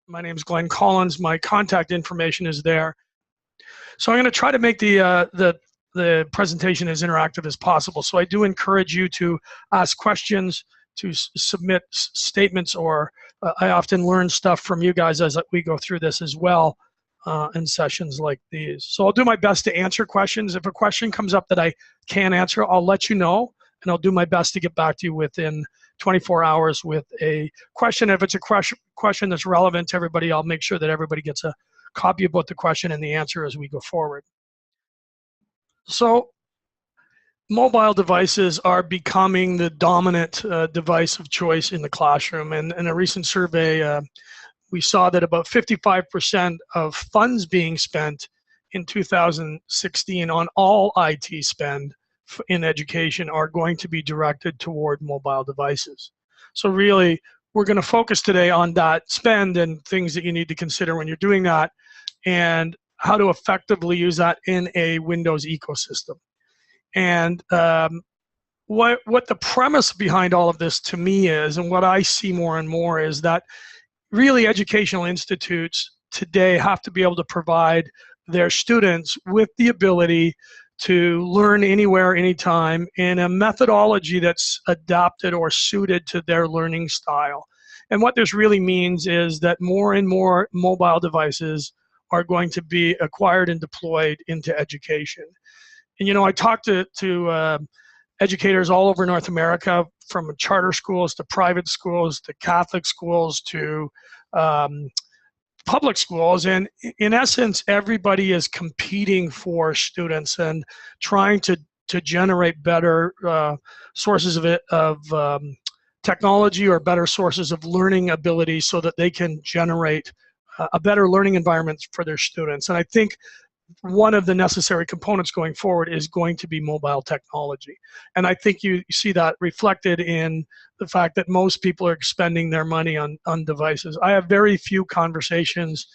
My name is Glenn Collins. My contact information is there. So I'm going to try to make the presentation as interactive as possible. So I do encourage you to ask questions, to submit statements, or I often learn stuff from you guys as we go through this as well in sessions like these. So I'll do my best to answer questions. If a question comes up that I can't answer, I'll let you know, and I'll do my best to get back to you within 24 hours with a question. If it's a question that's relevant to everybody, I'll make sure that everybody gets a copy of both the question and the answer as we go forward. So mobile devices are becoming the dominant device of choice in the classroom. And in a recent survey, we saw that about 55% of funds being spent in 2016 on all IT spend in education are going to be directed toward mobile devices. So really, we're going to focus today on that spend and things that you need to consider when you're doing that, and how to effectively use that in a Windows ecosystem. And what the premise behind all of this to me is, and what I see more and more, is that really educational institutes today have to be able to provide their students with the ability to learn anywhere, anytime, in a methodology that's adapted or suited to their learning style. And what this really means is that more and more mobile devices are going to be acquired and deployed into education. And you know, I talk to educators all over North America, from charter schools to private schools to Catholic schools to public schools, and in essence, everybody is competing for students and trying to generate better sources of technology, or better sources of learning ability, so that they can generate a better learning environment for their students. And I think one of the necessary components going forward is going to be mobile technology. And I think you see that reflected in the fact that most people are spending their money on devices. I have very few conversations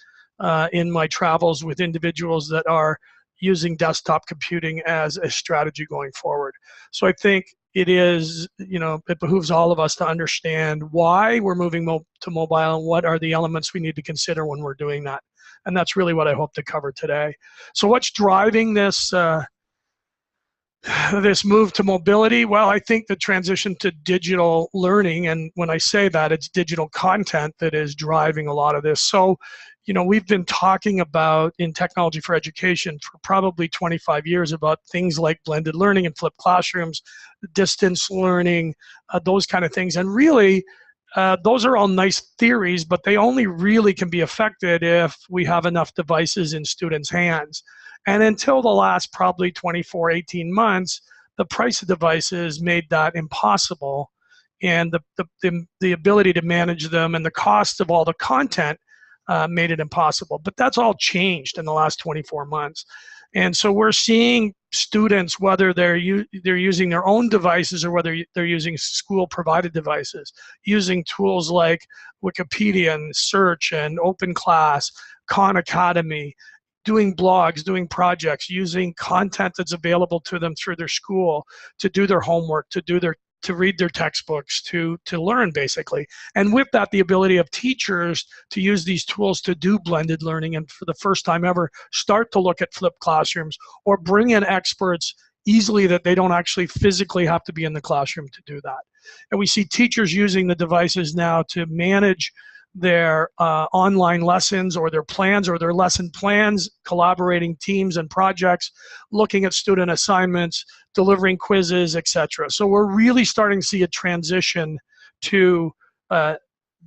in my travels with individuals that are using desktop computing as a strategy going forward. So I think it is, you know, it behooves all of us to understand why we're moving to mobile and what are the elements we need to consider when we're doing that. And that's really what I hope to cover today. So what's driving this this move to mobility? Well, I think the transition to digital learning, and when I say that, it's digital content that is driving a lot of this. So, you know, we've been talking about, in technology for education, for probably 25 years, about things like blended learning and flipped classrooms, distance learning, those kind of things. And really, those are all nice theories, but they only really can be affected if we have enough devices in students' hands. And until the last probably 24, 18 months, the price of devices made that impossible. And the ability to manage them and the cost of all the content made it impossible. But that's all changed in the last 24 months. And so we're seeing students, whether they're using their own devices or whether they're using school-provided devices, using tools like Wikipedia and Search and OpenClass, Khan Academy, doing blogs, doing projects, using content that's available to them through their school to do their homework, to read their textbooks, to learn, basically. And with that, the ability of teachers to use these tools to do blended learning, and for the first time ever, start to look at flipped classrooms, or bring in experts easily that they don't actually physically have to be in the classroom to do that. And we see teachers using the devices now to manage their online lessons, or their plans, or their lesson plans, collaborating teams and projects, looking at student assignments, delivering quizzes, etc. So we're really starting to see a transition to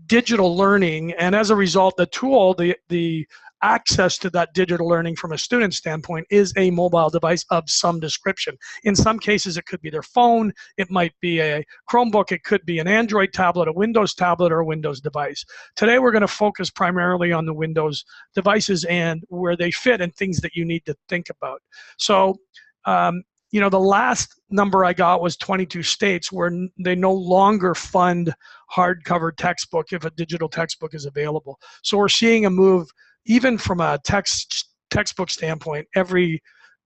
digital learning, and as a result, the tool, the access to that digital learning from a student standpoint is a mobile device of some description. In some cases, it could be their phone, it might be a Chromebook, it could be an Android tablet, a Windows tablet, or a Windows device. Today, we're going to focus primarily on the Windows devices and where they fit and things that you need to think about. So, you know, the last number I got was 22 states where they no longer fund hardcover textbook if a digital textbook is available. So we're seeing a move, even from a textbook standpoint. Every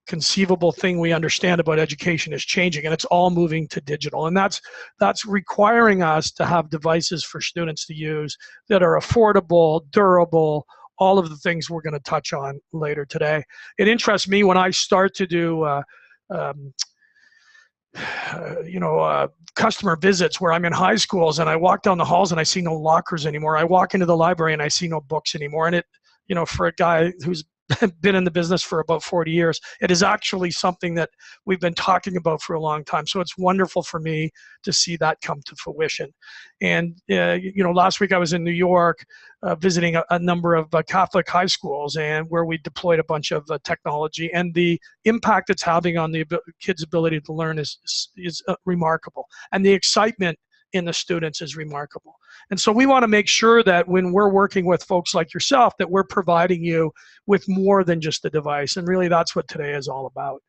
conceivable thing we understand about education is changing, and it's all moving to digital. And that's requiring us to have devices for students to use that are affordable, durable, all of the things we're going to touch on later today. It interests me when I start to do customer visits where I'm in high schools and I walk down the halls and I see no lockers anymore. I walk into the library and I see no books anymore. And it, for a guy who's been in the business for about 40 years, it is actually something that we've been talking about for a long time. So it's wonderful for me to see that come to fruition. And, last week I was in New York visiting a number of Catholic high schools, and where we deployed a bunch of technology, and the impact it's having on the kids' ability to learn is remarkable. And the excitement in the students is remarkable. And so we want to make sure that when we're working with folks like yourself, that we're providing you with more than just the device. And really that's what today is all about.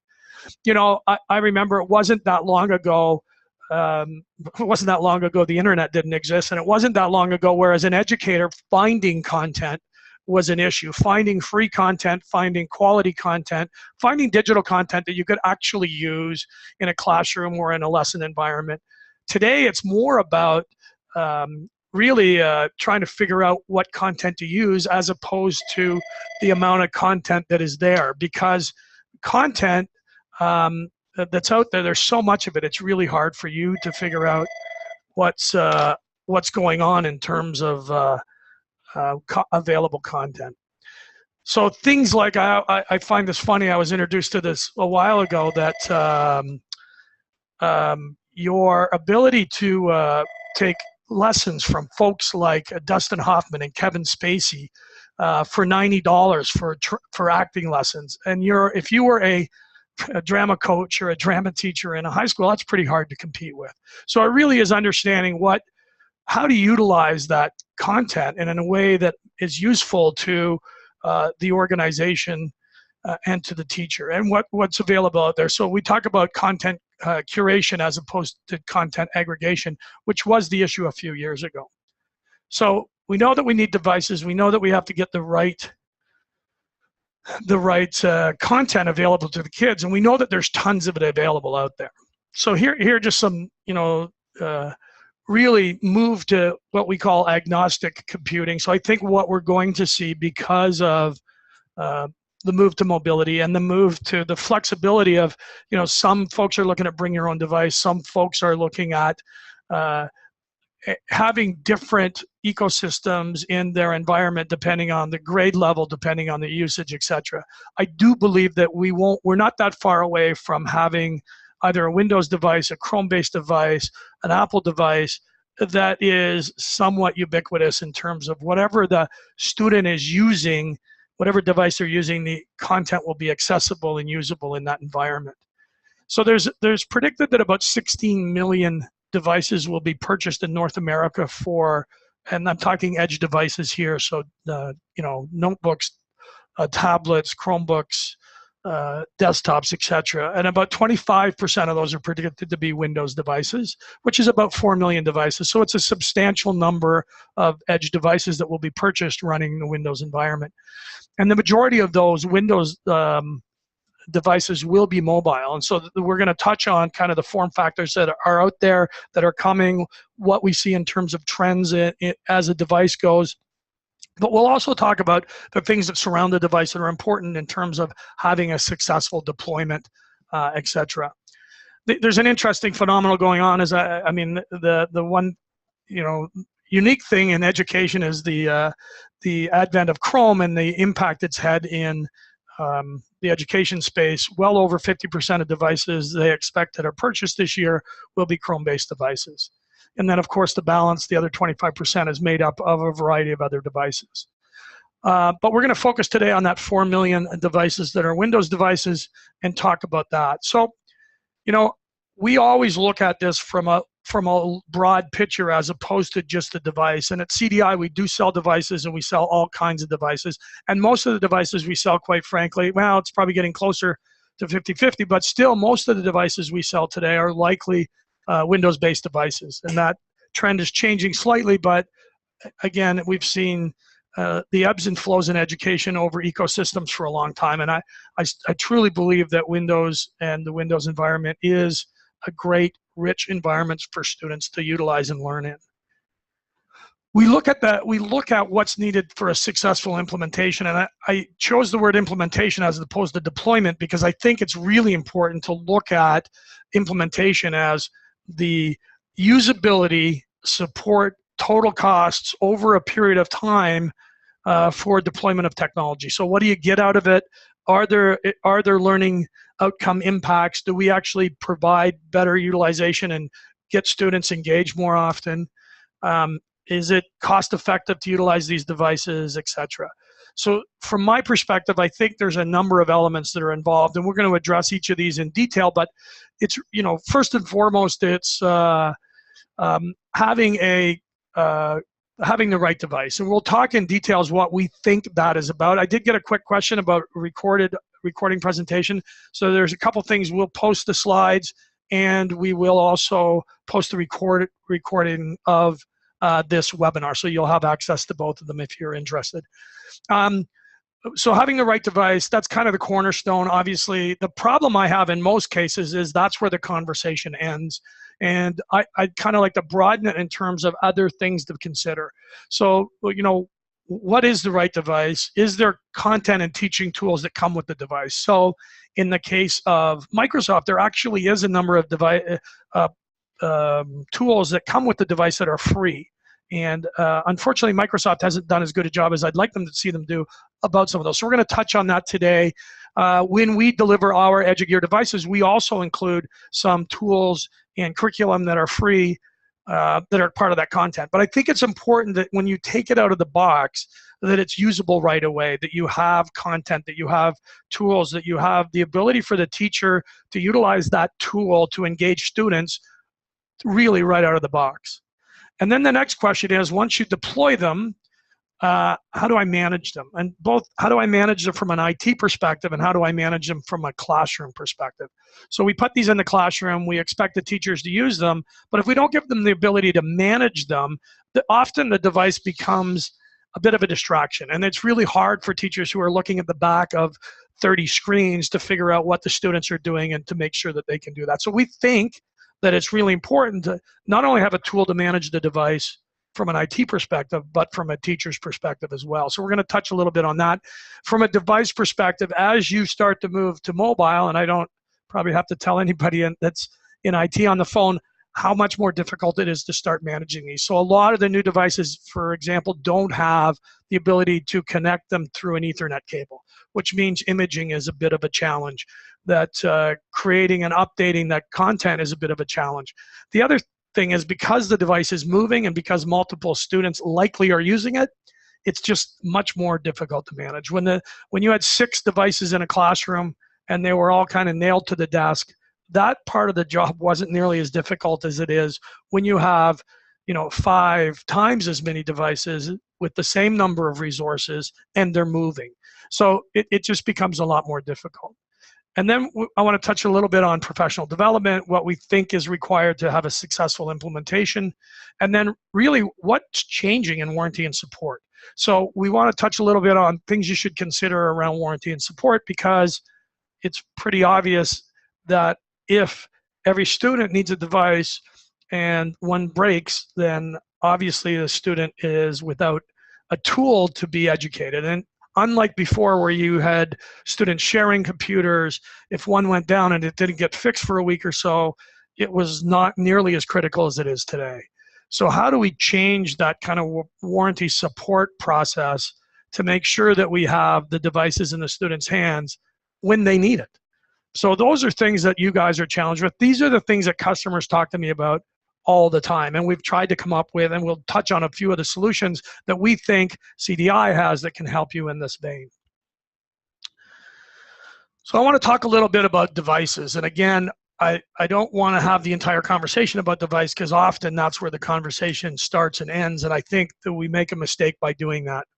I remember it wasn't that long ago, the internet didn't exist, and it wasn't that long ago where, as an educator, finding content was an issue. Finding free content, finding quality content, finding digital content that you could actually use in a classroom or in a lesson environment. Today, it's more about really trying to figure out what content to use, as opposed to the amount of content that is there. Because content that's out there, there's so much of it, it's really hard for you to figure out what's going on in terms of available content. So things like, I find this funny, I was introduced to this a while ago, that your ability to take lessons from folks like Dustin Hoffman and Kevin Spacey for $90 for acting lessons. And if you were a drama coach or a drama teacher in a high school, that's pretty hard to compete with. So it really is understanding how to utilize that content and in a way that is useful to the organization and to the teacher, and what's available out there. So we talk about content curation as opposed to content aggregation, which was the issue a few years ago. So we know that we need devices. We know that we have to get the right content available to the kids, and we know that there's tons of it available out there. So here are just some, really move to what we call agnostic computing. So I think what we're going to see, because of the move to mobility and the move to the flexibility of, some folks are looking at bring your own device, some folks are looking at having different ecosystems in their environment depending on the grade level, depending on the usage, etc. I do believe that we're not that far away from having either a Windows device, a Chrome-based device, an Apple device that is somewhat ubiquitous in terms of whatever the student is using, whatever device they're using, the content will be accessible and usable in that environment. So there's predicted that about 16 million devices will be purchased in North America and I'm talking edge devices here, so notebooks, tablets, Chromebooks, desktops, etc. And about 25% of those are predicted to be Windows devices, which is about 4 million devices. So it's a substantial number of edge devices that will be purchased running the Windows environment. And the majority of those Windows devices will be mobile. And so we're going to touch on kind of the form factors that are out there, that are coming, what we see in terms of trends as a device goes. But we'll also talk about the things that surround the device that are important in terms of having a successful deployment, etc. There's an interesting phenomenon going on. The one, unique thing in education is the advent of Chrome and the impact it's had in the education space. Well over 50% of devices they expect that are purchased this year will be Chrome-based devices. And then, of course, the balance, the other 25%, is made up of a variety of other devices. But we're going to focus today on that 4 million devices that are Windows devices and talk about that. So, we always look at this from a broad picture as opposed to just the device. And at CDI, we do sell devices, and we sell all kinds of devices. And most of the devices we sell, quite frankly, well, it's probably getting closer to 50-50, but still most of the devices we sell today are likely Windows-based devices. And that trend is changing slightly, but again, we've seen the ebbs and flows in education over ecosystems for a long time, and I truly believe that Windows and the Windows environment is a great, rich environment for students to utilize and learn in. We look at that. We look at what's needed for a successful implementation, and I chose the word implementation as opposed to deployment because I think it's really important to look at implementation as the usability, support, total costs over a period of time for deployment of technology. So what do you get out of it? Are there learning outcome impacts? Do we actually provide better utilization and get students engaged more often? Is it cost effective to utilize these devices, etc.? So from my perspective, I think there's a number of elements that are involved, and we're going to address each of these in detail, but it's, first and foremost, it's having the right device. And we'll talk in details what we think that is about. I did get a quick question about recording presentation. So there's a couple things. We'll post the slides, and we will also post the recording of this webinar. So you'll have access to both of them if you're interested. So having the right device, that's kind of the cornerstone. Obviously, the problem I have in most cases is that's where the conversation ends. And I'd kind of like to broaden it in terms of other things to consider. So, what is the right device? Is there content and teaching tools that come with the device? So in the case of Microsoft, there actually is a number of tools that come with the device that are free. And unfortunately, Microsoft hasn't done as good a job as I'd like them to see them do about some of those. So we're going to touch on that today. When we deliver our EduGear devices, we also include some tools and curriculum that are free that are part of that content. But I think it's important that when you take it out of the box, that it's usable right away, that you have content, that you have tools, that you have the ability for the teacher to utilize that tool to engage students really right out of the box. And then the next question is, once you deploy them, how do I manage them? And both, how do I manage them from an IT perspective, and how do I manage them from a classroom perspective? So we put these in the classroom, we expect the teachers to use them, but if we don't give them the ability to manage them, often the device becomes a bit of a distraction. And it's really hard for teachers who are looking at the back of 30 screens to figure out what the students are doing and to make sure that they can do that. So we think that it's really important to not only have a tool to manage the device from an IT perspective, but from a teacher's perspective as well. So we're going to touch a little bit on that. From a device perspective, as you start to move to mobile, and I don't probably have to tell anybody that's in IT on the phone how much more difficult it is to start managing these. So a lot of the new devices, for example, don't have the ability to connect them through an Ethernet cable, which means imaging is a bit of a challenge. That creating and updating that content is a bit of a challenge. The other thing is, because the device is moving and because multiple students likely are using it, it's just much more difficult to manage. When you had 6 devices in a classroom and they were all kind of nailed to the desk, that part of the job wasn't nearly as difficult as it is when you have 5 times as many devices with the same number of resources and they're moving. So it just becomes a lot more difficult. And then I want to touch a little bit on professional development, what we think is required to have a successful implementation, and then really what's changing in warranty and support. So we want to touch a little bit on things you should consider around warranty and support, because it's pretty obvious that if every student needs a device and one breaks, then obviously the student is without a tool to be educated. And unlike before, where you had students sharing computers, if one went down and it didn't get fixed for a week or so, it was not nearly as critical as it is today. So how do we change that kind of warranty support process to make sure that we have the devices in the students' hands when they need it? So those are things that you guys are challenged with. These are the things that customers talk to me about all the time, and we've tried to come up with, and we'll touch on a few of the solutions that we think CDI has that can help you in this vein. So I want to talk a little bit about devices, and again, I don't want to have the entire conversation about device, because often that's where the conversation starts and ends, and I think that we make a mistake by doing that.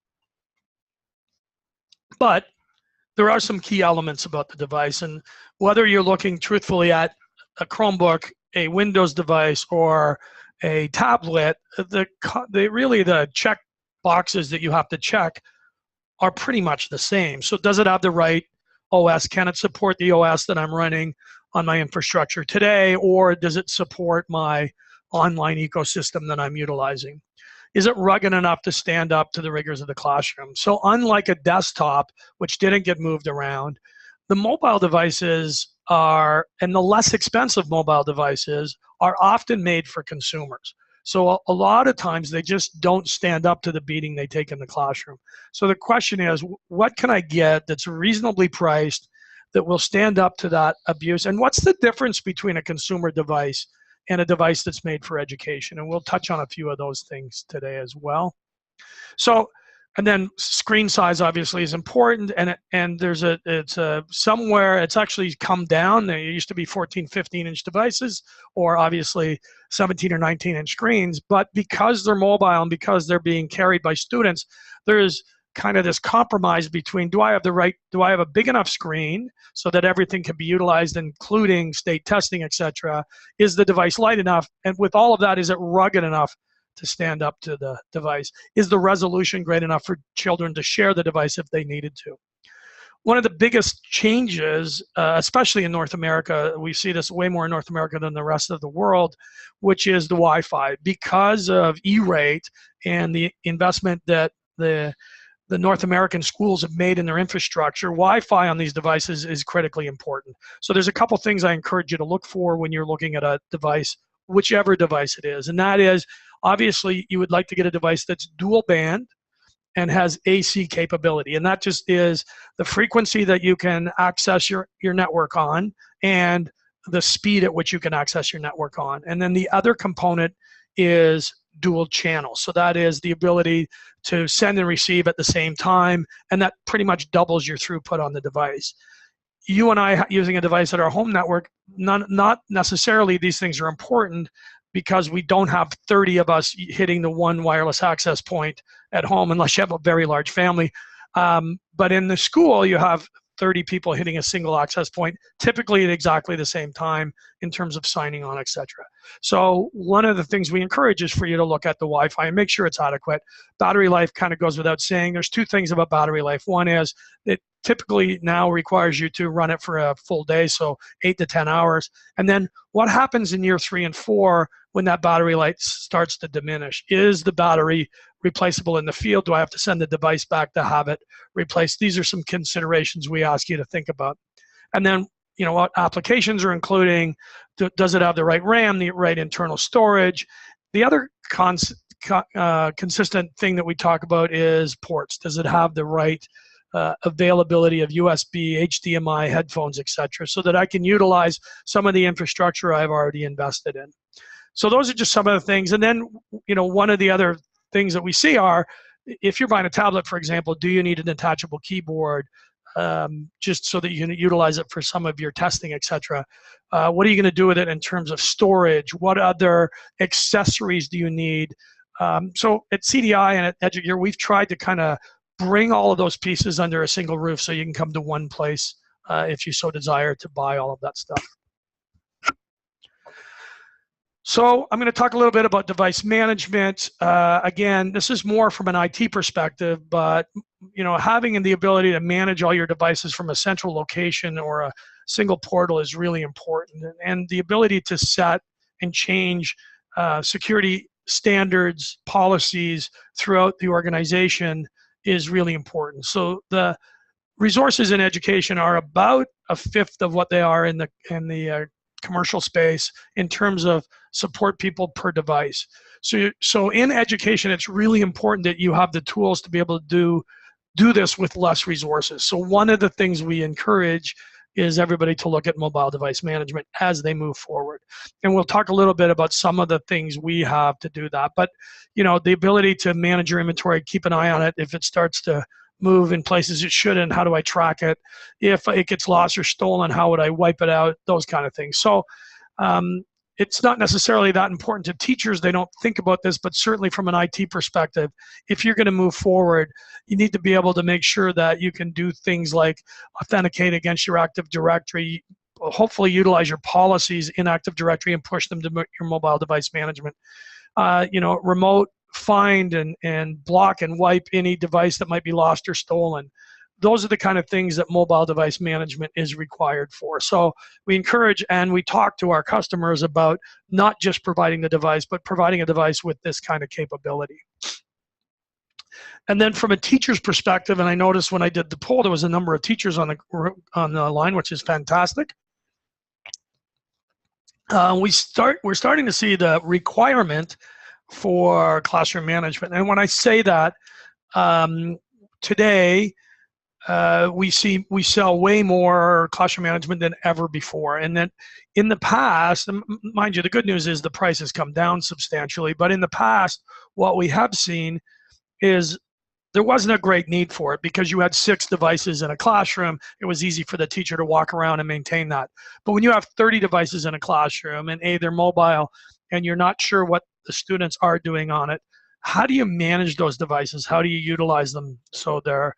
But there are some key elements about the device, and whether you're looking truthfully at a Chromebook, a Windows device, or a tablet, the check boxes that you have to check are pretty much the same. So does it have the right OS? Can it support the OS that I'm running on my infrastructure today, or does it support my online ecosystem that I'm utilizing? Is it rugged enough to stand up to the rigors of the classroom? So unlike a desktop, which didn't get moved around, the mobile devices are, and the less expensive mobile devices are often made for consumers. So a lot of times they just don't stand up to the beating they take in the classroom. So the question is, what can I get that's reasonably priced that will stand up to that abuse? And what's the difference between a consumer device and a device that's made for education? And we'll touch on a few of those things today as well. So, and then screen size obviously is important, and there's somewhere it's actually come down. There used to be 14, 15-inch devices, or obviously 17 or 19-inch screens, but because they're mobile and because they're being carried by students, there's kind of this compromise between, do I have a big enough screen so that everything can be utilized, including state testing, etc.? Is the device light enough? And with all of that, is it rugged enough to stand up to the device? Is the resolution great enough for children to share the device if they needed to? One of the biggest changes, especially in North America, we see this way more in North America than the rest of the world, which is the Wi-Fi. Because of E-rate and the investment that the North American schools have made in their infrastructure, Wi-Fi on these devices is critically important. So there's a couple things I encourage you to look for when you're looking at a device, whichever device it is. And that is, obviously, you would like to get a device that's dual band and has AC capability. And that just is the frequency that you can access your network on and the speed at which you can access your network on. And then the other component is dual channel. So that is the ability to send and receive at the same time, and that pretty much doubles your throughput on the device. You and I using a device at our home network, not necessarily these things are important, because we don't have 30 of us hitting the one wireless access point at home unless you have a very large family. But in the school, you have 30 people hitting a single access point, typically at exactly the same time in terms of signing on, etc. So one of the things we encourage is for you to look at the Wi-Fi and make sure it's adequate. Battery life kind of goes without saying. There's two things about battery life. One is it typically now requires you to run it for a full day, so 8 to 10 hours. And then what happens in year 3 and 4 when that battery life starts to diminish? Is the battery replaceable in the field? Do I have to send the device back to have it replaced? These are some considerations we ask you to think about. And then, you know, what applications are including? Does it have the right RAM, the right internal storage? The other consistent thing that we talk about is ports. Does it have the right availability of USB, HDMI, headphones, etc., so that I can utilize some of the infrastructure I've already invested in? So those are just some of the things. And then, you know, one of the other things that we see are, if you're buying a tablet, for example, do you need an attachable keyboard just so that you can utilize it for some of your testing, etc.? What are you going to do with it in terms of storage? What other accessories do you need? So at CDI and at EduCare, we've tried to kind of bring all of those pieces under a single roof so you can come to one place if you so desire to buy all of that stuff. So I'm going to talk a little bit about device management. Again, this is more from an IT perspective, but you know, having the ability to manage all your devices from a central location or a single portal is really important. And the ability to set and change security standards, policies throughout the organization is really important. So the resources in education are about a fifth of what they are in the commercial space in terms of support people per device. So in education, it's really important that you have the tools to be able to do this with less resources. So one of the things we encourage is everybody to look at mobile device management as they move forward. And we'll talk a little bit about some of the things we have to do that. But you know, the ability to manage your inventory, keep an eye on it. If it starts to move in places it shouldn't, how do I track it? If it gets lost or stolen, how would I wipe it out? Those kind of things. So it's not necessarily that important to teachers. They don't think about this, but certainly from an IT perspective, if you're going to move forward, you need to be able to make sure that you can do things like authenticate against your Active Directory, hopefully utilize your policies in Active Directory and push them to your mobile device management. You know, remote find and block and wipe any device that might be lost or stolen. Those are the kind of things that mobile device management is required for. So we encourage and we talk to our customers about not just providing the device, but providing a device with this kind of capability. And then from a teacher's perspective, and I noticed when I did the poll, there was a number of teachers on the line, which is fantastic. We're starting to see the requirement for classroom management. And when I say that, today, we sell way more classroom management than ever before. And that in the past, mind you, the good news is the price has come down substantially, but in the past, what we have seen is there wasn't a great need for it because you had 6 devices in a classroom. It was easy for the teacher to walk around and maintain that. But when you have 30 devices in a classroom and they're mobile and you're not sure what the students are doing on it, how do you manage those devices? How do you utilize them so they're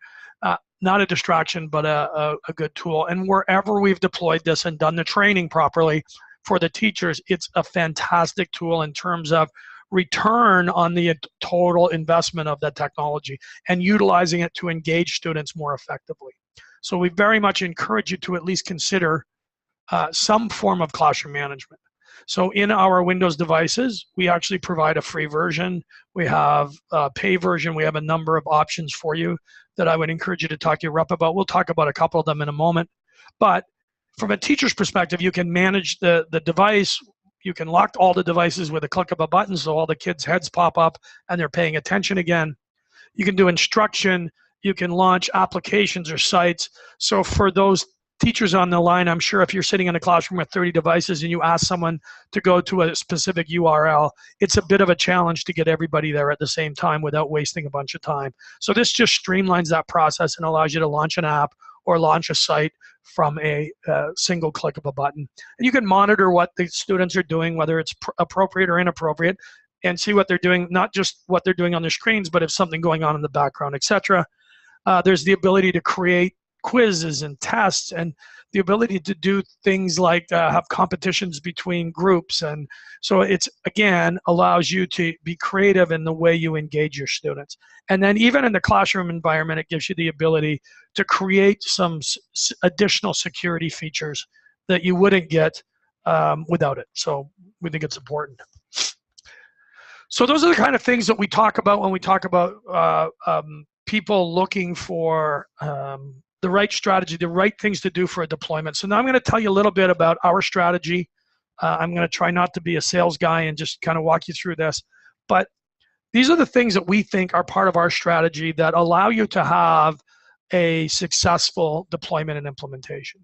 not a distraction, but a good tool? And wherever we've deployed this and done the training properly for the teachers, it's a fantastic tool in terms of return on the total investment of that technology and utilizing it to engage students more effectively. So we very much encourage you to at least consider some form of classroom management. So in our Windows devices, we actually provide a free version. We have a pay version. We have a number of options for you that I would encourage you to talk to your rep about. We'll talk about a couple of them in a moment. But from a teacher's perspective, you can manage the device. You can lock all the devices with a click of a button so all the kids' heads pop up and they're paying attention again. You can do instruction. You can launch applications or sites. So for those teachers on the line, I'm sure if you're sitting in a classroom with 30 devices and you ask someone to go to a specific URL, it's a bit of a challenge to get everybody there at the same time without wasting a bunch of time. So this just streamlines that process and allows you to launch an app or launch a site from a single click of a button. And you can monitor what the students are doing, whether it's appropriate or inappropriate, and see what they're doing, not just what they're doing on their screens, but if something going on in the background, etc. There's the ability to create quizzes and tests and the ability to do things like have competitions between groups. And so it's, again, allows you to be creative in the way you engage your students. And then even in the classroom environment, it gives you the ability to create some additional security features that you wouldn't get without it. So we think it's important. So those are the kind of things that we talk about when we talk about people looking for the right strategy, the right things to do for a deployment. So now I'm going to tell you a little bit about our strategy. I'm going to try not to be a sales guy and just kind of walk you through this. But these are the things that we think are part of our strategy that allow you to have a successful deployment and implementation.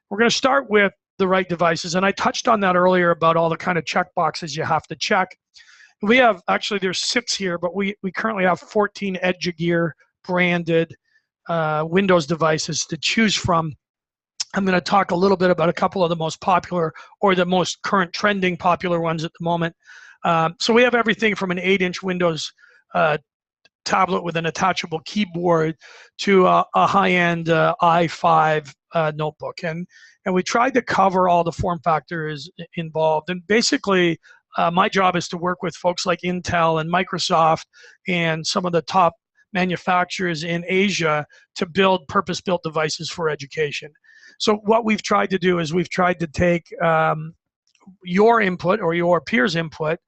We're going to start with the right devices. And I touched on that earlier about all the kind of check boxes you have to check. We have, actually there's 6 here, but we currently have 14 EduGear branded Windows devices to choose from. I'm going to talk a little bit about a couple of the most popular or the most current trending popular ones at the moment. So we have everything from an 8-inch Windows tablet with an attachable keyboard to a high-end i5 notebook. And we tried to cover all the form factors involved. And basically, my job is to work with folks like Intel and Microsoft and some of the top manufacturers in Asia to build purpose-built devices for education. So what we've tried to do is we've tried to take your input or your peers' input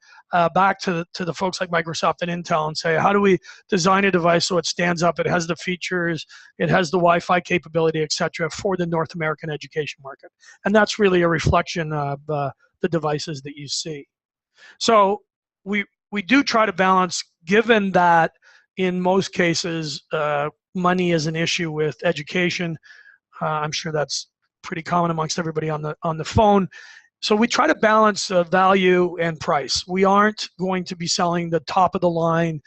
back to the folks like Microsoft and Intel and say, how do we design a device so it stands up, it has the features, it has the Wi-Fi capability, etc., for the North American education market. And that's really a reflection of the devices that you see. So we do try to balance, given that in most cases, money is an issue with education. I'm sure that's pretty common amongst everybody on the phone. So we try to balance value and price. We aren't going to be selling the top of the line,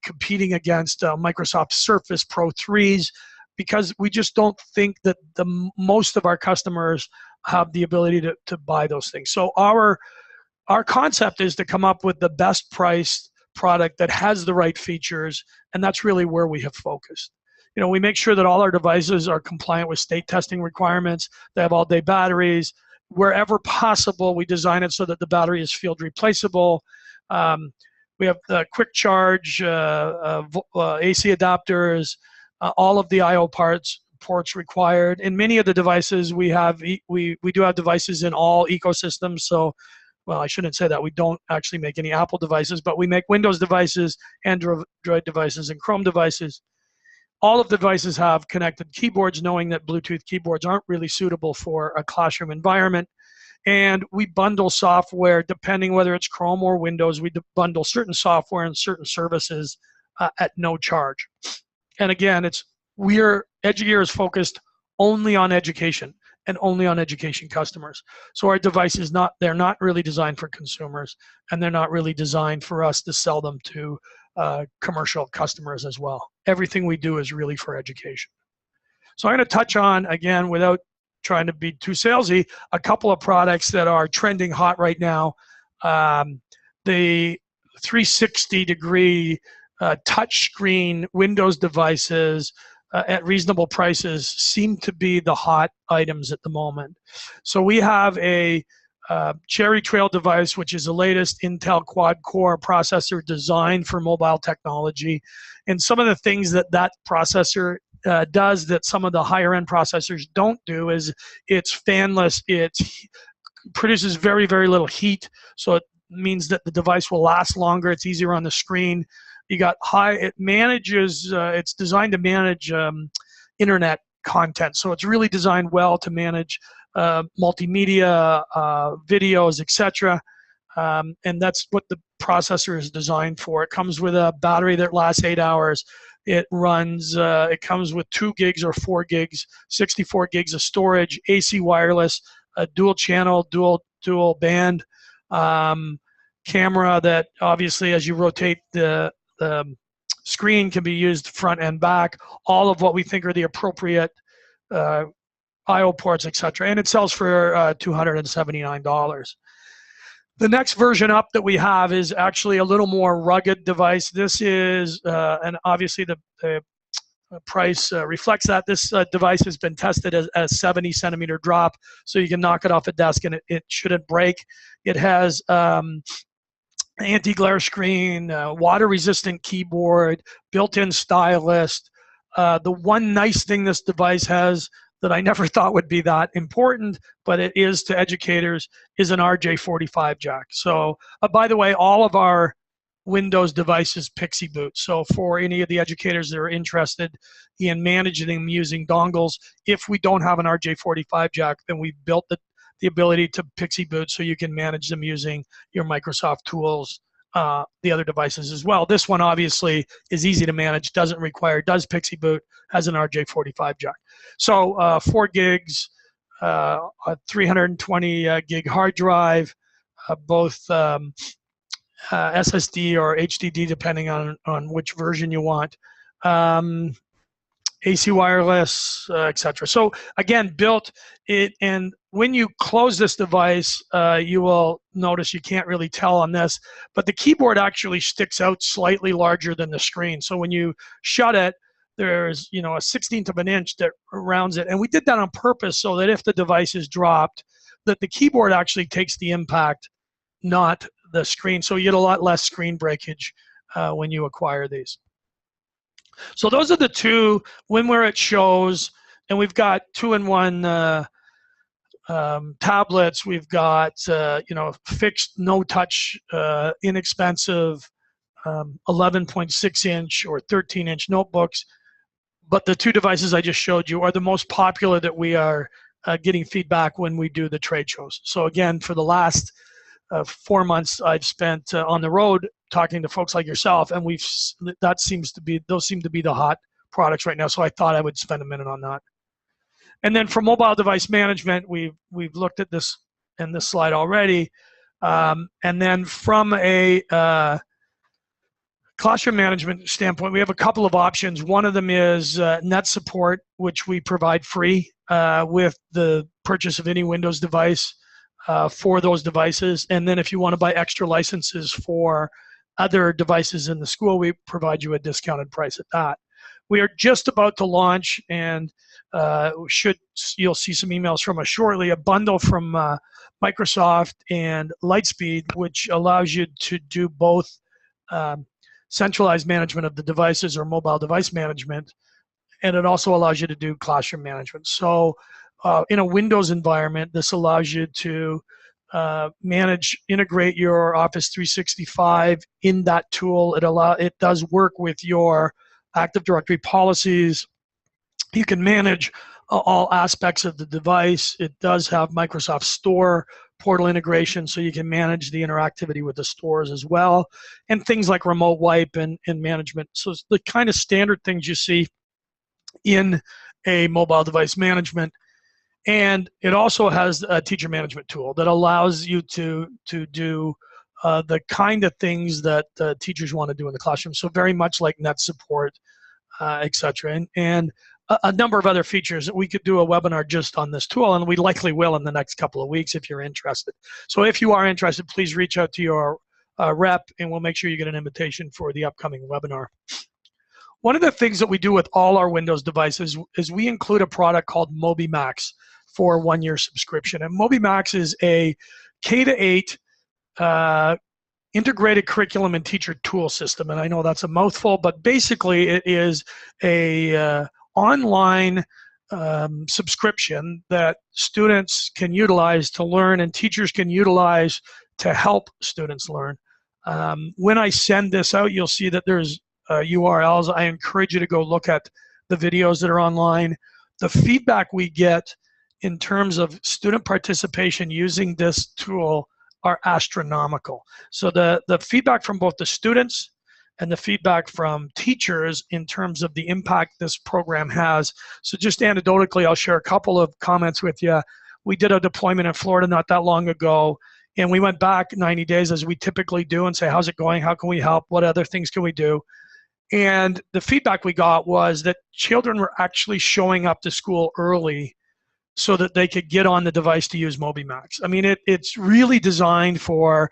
competing against Microsoft Surface Pro 3s, because we just don't think that most of our customers have the ability to buy those things. So our concept is to come up with the best priced product that has the right features, and that's really where we have focused. We make sure that all our devices are compliant with state testing requirements. They have all-day batteries. Wherever possible, we design it so that the battery is field replaceable. We have quick charge, AC adapters, all of the I/O ports required. In many of the devices, we do have devices in all ecosystems. So, well, I shouldn't say that. We don't actually make any Apple devices, but we make Windows devices, Android devices, and Chrome devices. All of the devices have connected keyboards, knowing that Bluetooth keyboards aren't really suitable for a classroom environment. And we bundle software, depending whether it's Chrome or Windows, we bundle certain software and certain services at no charge. And again, Edugear is focused only on education and only on education customers. So our devices, they're not really designed for consumers, and they're not really designed for us to sell them to commercial customers as well. Everything we do is really for education. So I'm going to touch on, again, without trying to be too salesy, a couple of products that are trending hot right now. The 360-degree touchscreen Windows devices at reasonable prices seem to be the hot items at the moment. So we have a Cherry Trail device, which is the latest Intel quad-core processor designed for mobile technology. And some of the things that processor does that some of the higher-end processors don't do is it's fanless. It produces very, very little heat, so it means that the device will last longer. It's easier on the screen. It's designed to manage internet content, so it's really designed well to manage multimedia, videos, etc. And that's what the processor is designed for. It comes with a battery that lasts 8 hours. It comes with 2 gigs or 4 gigs, 64 gigs of storage, AC wireless, a dual channel, dual band camera that obviously, as you rotate the screen, can be used front and back. All of what we think are the appropriate I/O ports, etc. And it sells for $279. The next version up that we have is actually a little more rugged device. This is, and obviously the price reflects that. This device has been tested as a 70-centimeter drop, so you can knock it off a desk and it shouldn't break. It has anti-glare screen, water-resistant keyboard, built-in stylus. The one nice thing this device has that I never thought would be that important, but it is to educators, is an RJ45 jack. So, by the way, all of our Windows devices Pixie boot. So for any of the educators that are interested in managing them using dongles, if we don't have an RJ45 jack, then we've built the ability to Pixie boot so you can manage them using your Microsoft tools, the other devices as well. This one obviously is easy to manage, does Pixie boot, has an RJ45 jack. So 4 gigs, a 320 gig hard drive, both SSD or HDD depending on which version you want. AC wireless, etc. So again, built it, and when you close this device, you will notice, you can't really tell on this, but the keyboard actually sticks out slightly larger than the screen. So when you shut it, there's a 1/16 of an inch that rounds it, and we did that on purpose so that if the device is dropped, that the keyboard actually takes the impact, not the screen. So you get a lot less screen breakage when you acquire these. So those are the two when we're at shows, and we've got 2-in-1 tablets. We've got fixed, no-touch, inexpensive 11.6-inch or 13-inch notebooks. But the two devices I just showed you are the most popular that we are getting feedback when we do the trade shows. So again, for the last 4 months, I've spent on the road talking to folks like yourself, and those seem to be the hot products right now. So I thought I would spend a minute on that. And then for mobile device management, we've looked at this in this slide already. And then from a classroom management standpoint, we have a couple of options. One of them is net support, which we provide free with the purchase of any Windows device for those devices. And then if you want to buy extra licenses for other devices in the school, we provide you a discounted price at that. We are just about to launch, and you'll see some emails from us shortly, a bundle from Microsoft and Lightspeed, which allows you to do both centralized management of the devices or mobile device management, and it also allows you to do classroom management. So in a Windows environment, this allows you to integrate your Office 365 in that tool. It does work with your Active Directory policies. You can manage all aspects of the device. It does have Microsoft Store portal integration, so you can manage the interactivity with the stores as well, and things like remote wipe and management. So it's the kind of standard things you see in a mobile device management. And it also has a teacher management tool that allows you to do the kind of things that teachers want to do in the classroom. So very much like net support, etc. And a number of other features. We could do a webinar just on this tool, and we likely will in the next couple of weeks if you're interested. So if you are interested, please reach out to your rep, and we'll make sure you get an invitation for the upcoming webinar. One of the things that we do with all our Windows devices is we include a product called MobiMax for a one-year subscription. And MobiMax is a K-8 integrated curriculum and teacher tool system. And I know that's a mouthful, but basically it is a online subscription that students can utilize to learn and teachers can utilize to help students learn. When I send this out, you'll see that there's URLs. I encourage you to go look at the videos that are online. The feedback we get in terms of student participation using this tool are astronomical. So the feedback from both the students and the feedback from teachers in terms of the impact this program has. So just anecdotally, I'll share a couple of comments with you. We did a deployment in Florida not that long ago, and we went back 90 days as we typically do and say, how's it going? How can we help? What other things can we do? And the feedback we got was that children were actually showing up to school early so that they could get on the device to use MobiMax. I mean, it's really designed for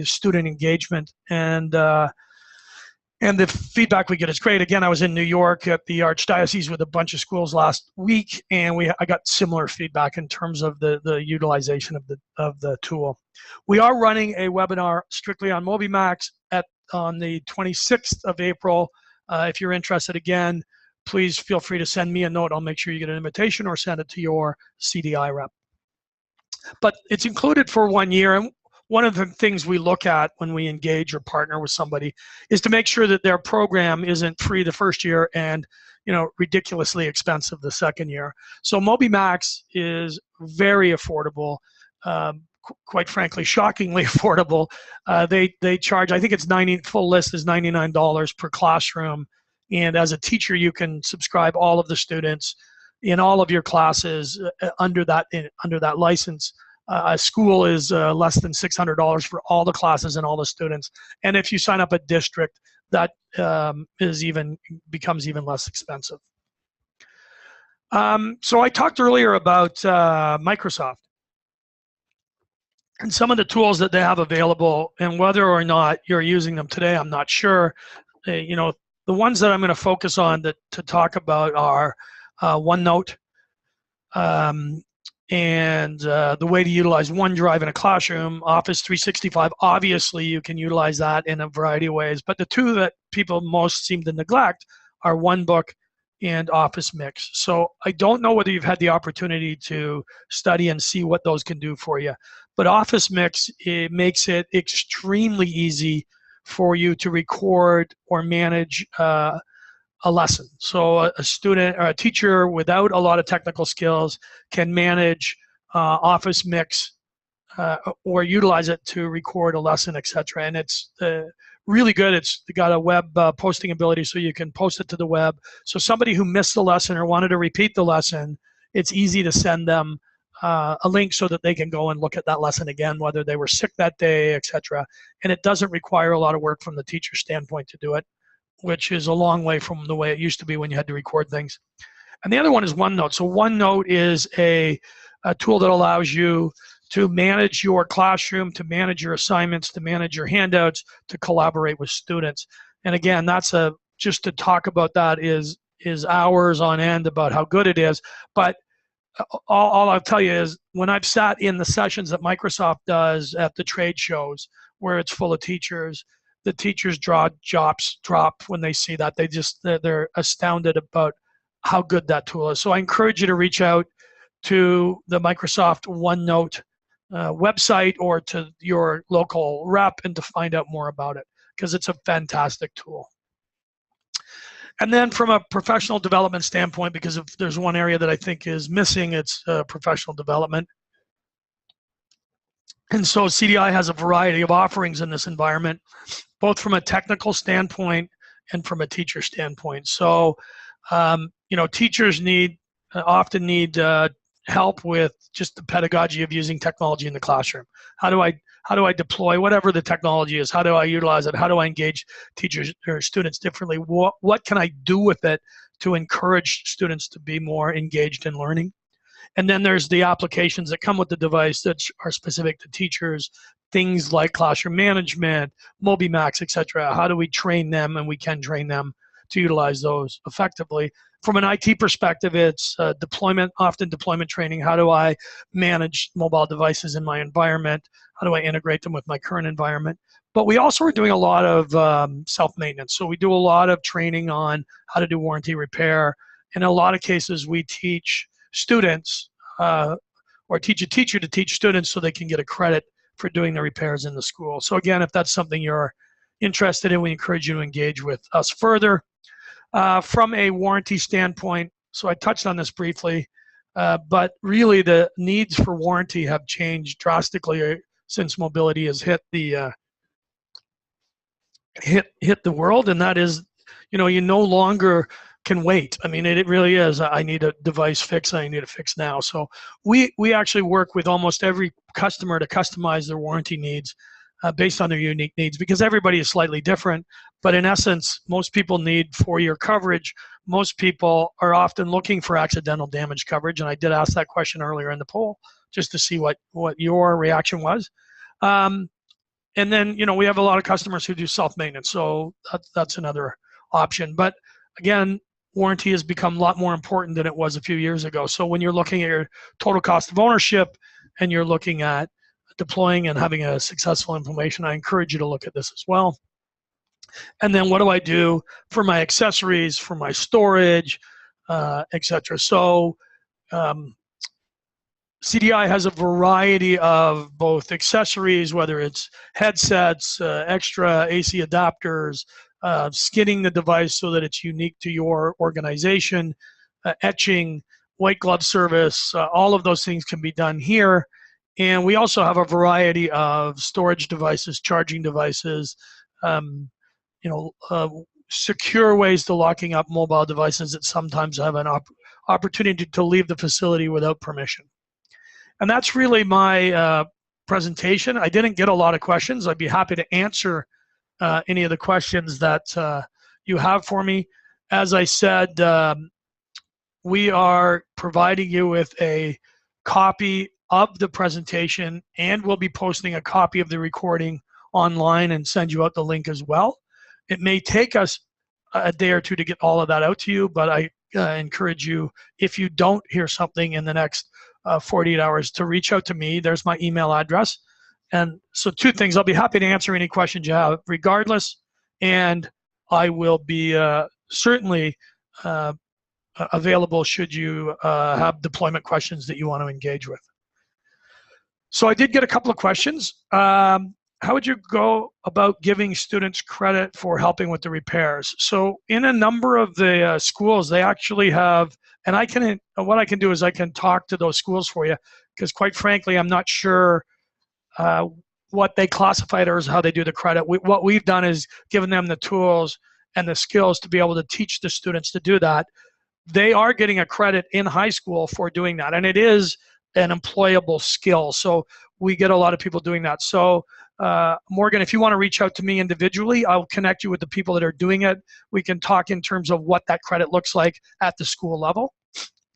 student engagement, and the feedback we get is great. Again, I was in New York at the Archdiocese with a bunch of schools last week, and I got similar feedback in terms of the utilization of the tool. We are running a webinar strictly on MobiMax on the 26th of April. If you're interested, again, please feel free to send me a note. I'll make sure you get an invitation or send it to your CDI rep. But it's included for 1 year, and one of the things we look at when we engage or partner with somebody is to make sure that their program isn't free the first year and ridiculously expensive the second year. So MobiMax is very affordable, quite frankly, shockingly affordable. They charge, I think it's full list is $99 per classroom, and as a teacher you can subscribe all of the students in all of your classes under that license. A school is less than $600 for all the classes and all the students. And if you sign up a district, that becomes even less expensive. So I talked earlier about Microsoft and some of the tools that they have available, and whether or not you're using them today, I'm not sure. The ones that I'm going to focus on to talk about are OneNote, and the way to utilize OneDrive in a classroom. Office 365, obviously you can utilize that in a variety of ways, but the two that people most seem to neglect are OneBook and Office Mix. So I don't know whether you've had the opportunity to study and see what those can do for you, but Office Mix, it makes it extremely easy for you to record or manage a lesson. So a student or a teacher without a lot of technical skills can manage Office Mix or utilize it to record a lesson, etc. And it's really good. It's got a web posting ability, so you can post it to the web. So somebody who missed the lesson or wanted to repeat the lesson, it's easy to send them a link so that they can go and look at that lesson again, whether they were sick that day, etc. And it doesn't require a lot of work from the teacher standpoint to do it, which is a long way from the way it used to be when you had to record things. And the other one is OneNote. So OneNote is a tool that allows you to manage your classroom, to manage your assignments, to manage your handouts, to collaborate with students. And again, that's just to talk about that is hours on end about how good it is. But all I'll tell you is when I've sat in the sessions that Microsoft does at the trade shows where it's full of teachers, the teachers' jobs drop when they see that. They're astounded about how good that tool is. So I encourage you to reach out to the Microsoft OneNote website or to your local rep and to find out more about it, because it's a fantastic tool. And then from a professional development standpoint, because if there's one area that I think is missing, it's professional development. And so CDI has a variety of offerings in this environment, both from a technical standpoint and from a teacher standpoint. So, teachers often need help with just the pedagogy of using technology in the classroom. How do I deploy whatever the technology is? How do I utilize it? How do I engage teachers or students differently? What can I do with it to encourage students to be more engaged in learning? And then there's the applications that come with the device that are specific to teachers, things like classroom management, MobiMax, etc. How do we train them? And we can train them to utilize those effectively. From an IT perspective, it's often deployment training. How do I manage mobile devices in my environment? How do I integrate them with my current environment? But we also are doing a lot of self-maintenance. So we do a lot of training on how to do warranty repair. In a lot of cases, we teach students or teach a teacher to teach students so they can get a credit for doing the repairs in the school. So again, if that's something you're interested in, we encourage you to engage with us further. From a warranty standpoint, so I touched on this briefly, but really the needs for warranty have changed drastically since mobility has hit the world, and that is, you no longer can wait. I mean, it really is. I need a device fix. I need it fixed now. So we actually work with almost every customer to customize their warranty needs based on their unique needs, because everybody is slightly different. But in essence, most people need 4-year coverage. Most people are often looking for accidental damage coverage, and I did ask that question earlier in the poll just to see what your reaction was. And then, we have a lot of customers who do self-maintenance, so that's another option. But again, warranty has become a lot more important than it was a few years ago. So when you're looking at your total cost of ownership and you're looking at deploying and having a successful implementation, I encourage you to look at this as well. And then what do I do for my accessories, for my storage, etc. So CDI has a variety of both accessories, whether it's headsets, extra AC adapters, skinning the device so that it's unique to your organization, etching, white glove service, all of those things can be done here. And we also have a variety of storage devices, charging devices, secure ways to locking up mobile devices that sometimes have an opportunity to leave the facility without permission. And that's really my presentation. I didn't get a lot of questions. I'd be happy to answer any of the questions that you have for me. As I said, we are providing you with a copy of the presentation, and we'll be posting a copy of the recording online and send you out the link as well. It may take us a day or two to get all of that out to you, but I encourage you, if you don't hear something in the next 48 hours, to reach out to me. There's my email address. And so 2 things, I'll be happy to answer any questions you have regardless, and I will be certainly available should you have deployment questions that you want to engage with. So I did get a couple of questions. How would you go about giving students credit for helping with the repairs? So in a number of the schools, they actually have, and what I can do is I can talk to those schools for you, because quite frankly, I'm not sure what they classify it as, how they do the credit. What we've done is given them the tools and the skills to be able to teach the students to do that. They are getting a credit in high school for doing that, and it is an employable skill. So we get a lot of people doing that. So Morgan, if you want to reach out to me individually, I'll connect you with the people that are doing it. We can talk in terms of what that credit looks like at the school level.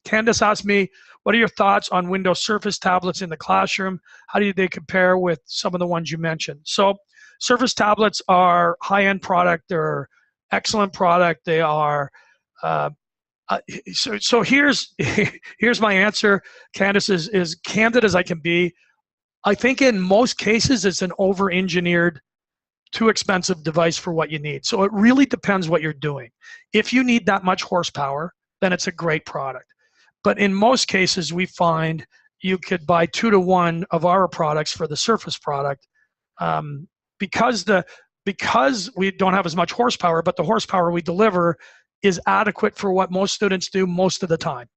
Candace asked me, what are your thoughts on Windows Surface tablets in the classroom? How do they compare with some of the ones you mentioned? So Surface tablets are high-end product. They're excellent product. They are, so here's my answer. Candace is as candid as I can be. I think in most cases it's an over-engineered too expensive device for what you need. So it really depends what you're doing. If you need that much horsepower, then it's a great product. But in most cases, we find you could buy 2 to 1 of our products for the Surface product, because we don't have as much horsepower, but the horsepower we deliver is adequate for what most students do most of the time.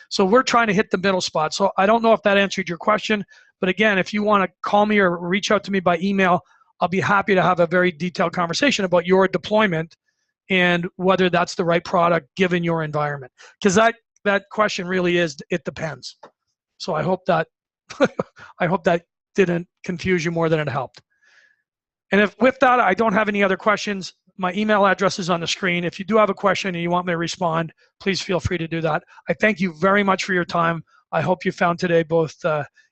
So we're trying to hit the middle spot. So I don't know if that answered your question, but again, if you want to call me or reach out to me by email, I'll be happy to have a very detailed conversation about your deployment and whether that's the right product given your environment. Because that question really is, it depends. So I hope that I hope that didn't confuse you more than it helped. And if with that, I don't have any other questions, my email address is on the screen. If you do have a question and you want me to respond, please feel free to do that. I thank you very much for your time. I hope you found today both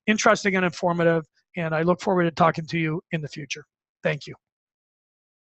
interesting and informative, and I look forward to talking to you in the future. Thank you.